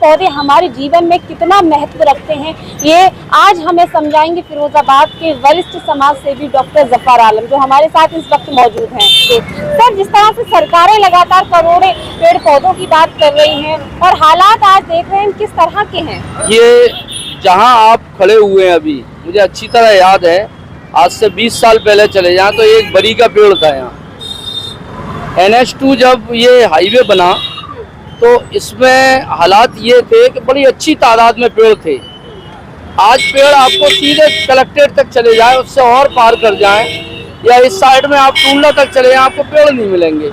पौधे हमारे जीवन में कितना महत्व रखते हैं, ये आज हमें समझाएंगे फिरोजाबाद के वरिष्ठ समाज सेवी डॉक्टर जफर आलम, जो हमारे साथ इस वक्त मौजूद हैं। सर, जिस तरह से सरकारें लगातार करोड़ों पेड़ पौधों की बात कर रही हैं और हालात आज देख रहे हैं किस तरह के हैं। ये जहां आप खड़े हुए हैं अभी, मुझे अच्छी तरह याद है, आज से 20 साल पहले चले जाएं तो एक बरी का पेड़ था यहाँ। NH2 जब ये हाईवे बना तो इसमें हालात ये थे कि बड़ी अच्छी तादाद में पेड़ थे। आज पेड़ आपको सीधे कलेक्ट्रेट तक चले जाए, उससे और पार कर जाएं, या इस साइड में आप टूंडला तक चले जाएं, आपको पेड़ नहीं मिलेंगे।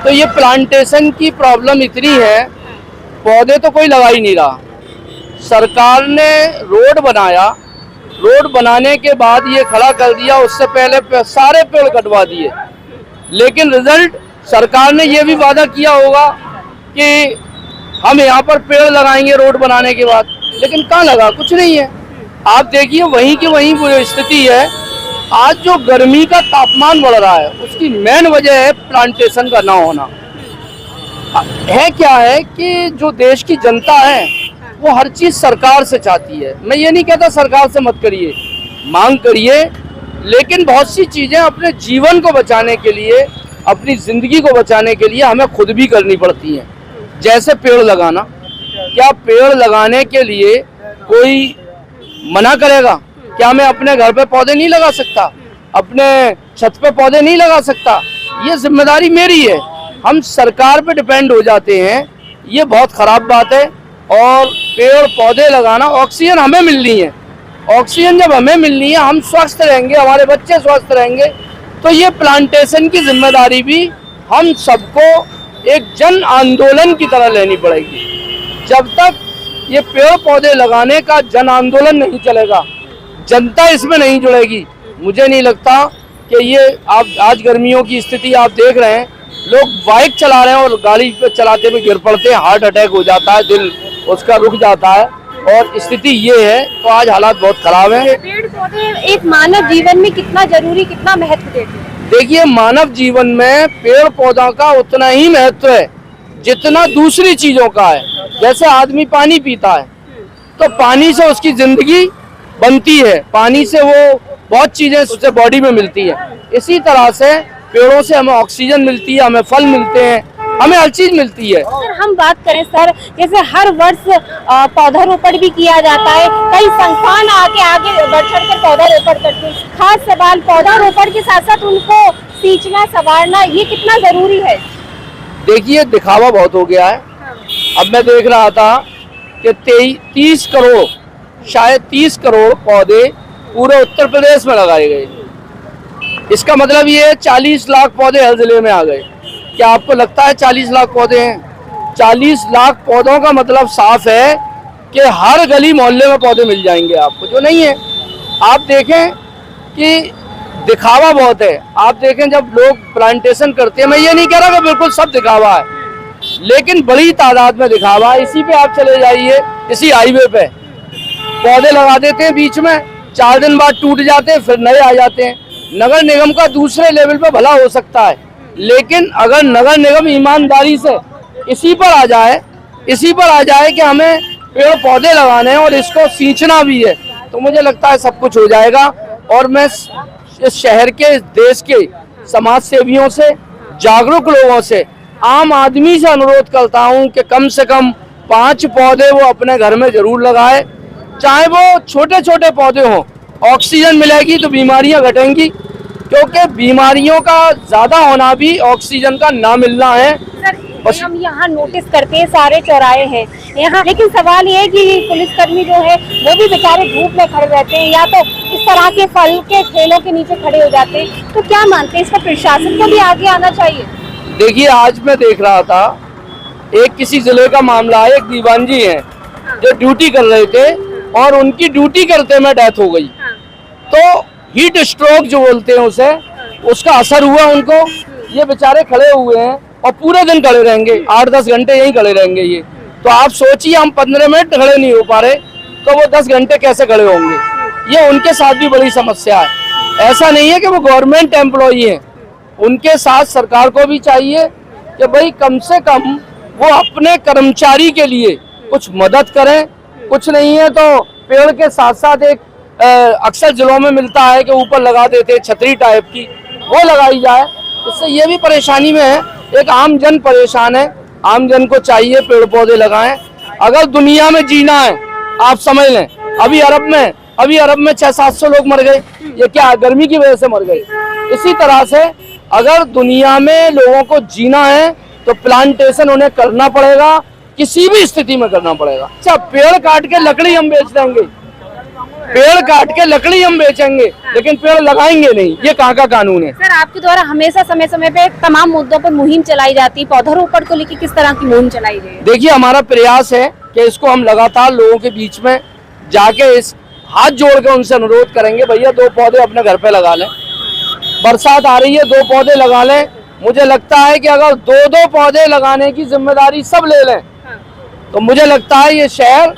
तो ये प्लांटेशन की प्रॉब्लम इतनी है, पौधे तो कोई लगा ही नहीं रहा। सरकार ने रोड बनाया, रोड बनाने के बाद ये खड़ा कर दिया, उससे पहले सारे पेड़ कटवा दिए। लेकिन रिजल्ट, सरकार ने ये भी वादा किया होगा कि हम यहाँ पर पेड़ लगाएंगे रोड बनाने के बाद, लेकिन कहाँ लगा? कुछ नहीं है। आप देखिए वहीं की वहीं वो स्थिति है। आज जो गर्मी का तापमान बढ़ रहा है उसकी मेन वजह है प्लांटेशन का ना होना। है क्या है कि जो देश की जनता है वो हर चीज सरकार से चाहती है। मैं ये नहीं कहता सरकार से मत करिए, मांग करिए, लेकिन बहुत सी चीजें अपने जीवन को बचाने के लिए, अपनी जिंदगी को बचाने के लिए हमें खुद भी करनी पड़ती हैं। जैसे पेड़ लगाना, क्या पेड़ लगाने के लिए कोई मना करेगा? क्या मैं अपने घर पे पौधे नहीं लगा सकता, अपने छत पे पौधे नहीं लगा सकता? ये जिम्मेदारी मेरी है। हम सरकार पे डिपेंड हो जाते हैं, ये बहुत खराब बात है। और पेड़ पौधे लगाना, ऑक्सीजन हमें मिलनी है। ऑक्सीजन जब हमें मिलनी है, हम स्वस्थ रहेंगे, हमारे बच्चे स्वस्थ रहेंगे। तो ये प्लांटेशन की जिम्मेदारी भी हम सबको एक जन आंदोलन की तरह लेनी पड़ेगी। जब तक ये पेड़ पौधे लगाने का जन आंदोलन नहीं चलेगा, जनता इसमें नहीं जुड़ेगी, मुझे नहीं लगता कि ये आप आज गर्मियों की स्थिति आप देख रहे हैं, लोग बाइक चला रहे हैं और गाड़ी पे चलाते हुए गिर पड़ते हैं, हार्ट अटैक हो जाता है, दिल उसका रुक जाता है, और स्थिति ये है। तो आज हालात बहुत खराब हैं। पेड़ पौधे एक मानव जीवन में कितना जरूरी, कितना महत्व देते हैं? देखिए, मानव जीवन में पेड़ पौधा का उतना ही महत्व है जितना दूसरी चीजों का है। जैसे आदमी पानी पीता है तो पानी से उसकी जिंदगी बनती है, पानी से वो बहुत चीजें उससे बॉडी में मिलती है। इसी तरह से पेड़ों से हमें ऑक्सीजन मिलती है, हमें फल मिलते हैं, हमें हर चीज मिलती है। सर, हम बात करें सर, जैसे हर वर्ष पौधारोपण भी किया जाता है, कई संस्थान आगे बढ़ चढ़ कर पौधारोपण करते हैं। खास सवाल, पौधारोपण के साथ साथ उनको सींचना, संवारना, ये कितना जरूरी है? देखिए, दिखावा बहुत हो गया है। अब मैं देख रहा था कि 30 करोड़, शायद 30 करोड़ पौधे पूरे उत्तर प्रदेश में लगाए गए। इसका मतलब ये 40 लाख पौधे हर जिले में आ गए। क्या आपको लगता है 40 लाख पौधे हैं? 40 लाख पौधों का मतलब साफ है कि हर गली मोहल्ले में पौधे मिल जाएंगे आपको, जो नहीं है। आप देखें कि दिखावा बहुत है। आप देखें जब लोग प्लांटेशन करते हैं, मैं ये नहीं कह रहा कि बिल्कुल सब दिखावा है, लेकिन बड़ी तादाद में दिखावा है। इसी पे आप चले जाइए, इसी हाईवे पे पौधे लगा देते हैं, बीच में 4 दिन बाद टूट जाते हैं, फिर नए आ जाते हैं। नगर निगम का दूसरे लेवल पे भला हो सकता है, लेकिन अगर नगर निगम ईमानदारी से इसी पर आ जाए कि हमें पेड़ पौधे लगाने हैं और इसको सींचना भी है, तो मुझे लगता है सब कुछ हो जाएगा। और मैं इस शहर के, इस देश के समाज सेवियों से, जागरूक लोगों से, आम आदमी से अनुरोध करता हूं कि कम से कम 5 पौधे वो अपने घर में जरूर लगाए। चाहे वो छोटे छोटे पौधे हों, ऑक्सीजन मिलेगी तो बीमारियां घटेंगी, क्योंकि बीमारियों का ज्यादा होना भी ऑक्सीजन का ना मिलना है। सर, हम यहाँ नोटिस करते हैं, सारे चौराहे हैं यहाँ, लेकिन सवाल ये है कि पुलिसकर्मी जो है वो भी बेचारे धूप में खड़े रहते हैं, या तो इस तरह के फल के ठेलों के नीचे खड़े हो जाते हैं। तो क्या मानते हैं, इस पर प्रशासन को भी आगे आना चाहिए? देखिए, आज मैं देख रहा था, एक किसी जिले का मामला है, एक दीवान जी हैं जो ड्यूटी कर रहे थे और उनकी ड्यूटी करते में डेथ हो गई। तो हीट स्ट्रोक जो बोलते हैं उसे, उसका असर हुआ उनको। ये बेचारे खड़े हुए हैं और पूरे दिन खड़े रहेंगे, 8-10 घंटे यहीं खड़े रहेंगे ये। तो आप सोचिए, हम 15 मिनट खड़े नहीं हो पा रहे, तो वो 10 घंटे कैसे खड़े होंगे? ये उनके साथ भी बड़ी समस्या है। ऐसा नहीं है कि वो गवर्नमेंट एम्प्लॉई हैं, उनके साथ सरकार को भी चाहिए कि भाई कम से कम वो अपने कर्मचारी के लिए कुछ मदद करें। कुछ नहीं है तो पेड़ के साथ साथ एक अक्सर जिलों में मिलता है कि ऊपर लगा देते छतरी टाइप की, वो लगाई जाए। इससे ये भी परेशानी में है, एक आम जन परेशान है। आम जन को चाहिए पेड़ पौधे लगाएं। अगर दुनिया में जीना है, आप समझ लें, अभी अरब में 600-700 लोग मर गए। ये क्या गर्मी की वजह से मर गए? इसी तरह से अगर दुनिया में लोगों को जीना है तो प्लांटेशन उन्हें करना पड़ेगा, किसी भी स्थिति में करना पड़ेगा। अच्छा, पेड़ काट के लकड़ी हम बेच देंगे, पेड़ काट के लकड़ी हम बेचेंगे, लेकिन पेड़ लगाएंगे नहीं, ये कहाँ का कानून है? सर, आपके द्वारा हमेशा समय समय पे तमाम मुद्दों पर मुहिम चलाई जाती है, पौधारोपण को लेकर किस तरह की मुहिम चलाई गई है? देखिए, हमारा प्रयास है कि इसको हम लगातार लोगों के बीच में जाके इस हाथ जोड़ के उनसे अनुरोध करेंगे, भैया 2 पौधे अपने घर पे लगा लें। बरसात आ रही है, 2 पौधे लगा लें। मुझे लगता है कि अगर 2-2 पौधे लगाने की जिम्मेदारी सब ले लें तो मुझे लगता है ये शहर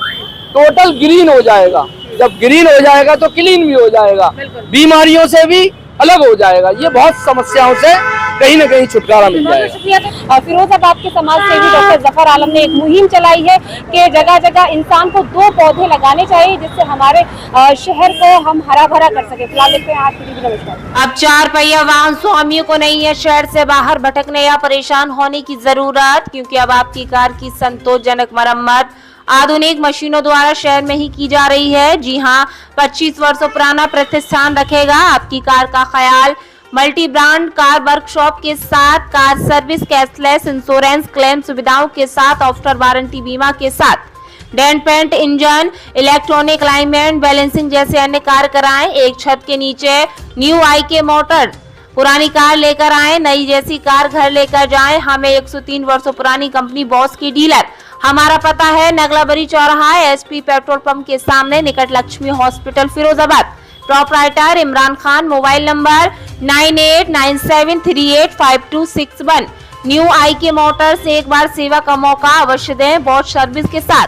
टोटल ग्रीन हो जाएगा। जब ग्रीन हो जाएगा तो क्लीन भी हो जाएगा, बीमारियों से भी अलग हो जाएगा। ये बहुत समस्याओं से कहीं न कहीं छुटकारा मिल जाएगा। शुक्रिया। फिरोजाबाद के समाज सेवी डॉक्टर जफर आलम ने एक मुहिम चलाई है कि जगह जगह इंसान को 2 पौधे लगाने चाहिए, जिससे हमारे शहर को हम हरा भरा कर सके। फिलहाल देखते हैं आज की टीवी। नमस्कार। अब 4 पहिया वाहन स्वामियों को नहीं है शहर से बाहर भटकने या परेशान होने की जरूरत, क्योंकि अब आपकी कार की संतोषजनक मरम्मत आधुनिक मशीनों द्वारा शहर में ही की जा रही है। जी हां, 25 वर्षों पुराना प्रतिष्ठान रखेगा आपकी कार का ख्याल। मल्टी ब्रांड कार वर्कशॉप के साथ, car service, cashless insurance, claim सुविधाओं के साथ, आफ्टर वारंटी बीमा के साथ, dent paint, engine, electronic alignment, balancing जैसे अन्य कार्य कराएं एक छत के नीचे। न्यू IK मोटर, पुरानी कार लेकर आए, नई जैसी कार घर लेकर जाएं। हमें 103 वर्षों पुरानी कंपनी बॉस की डीलर। हमारा पता है नगलाबरी चौराहा, SP पेट्रोल पंप के सामने, निकट Lakshmi hospital, Firozabad. Proprietor Imran Khan. Mobile number 9897385261। New IK Motors, एक बार सेवा का मौका अवश्य दें बॉस सर्विस के साथ।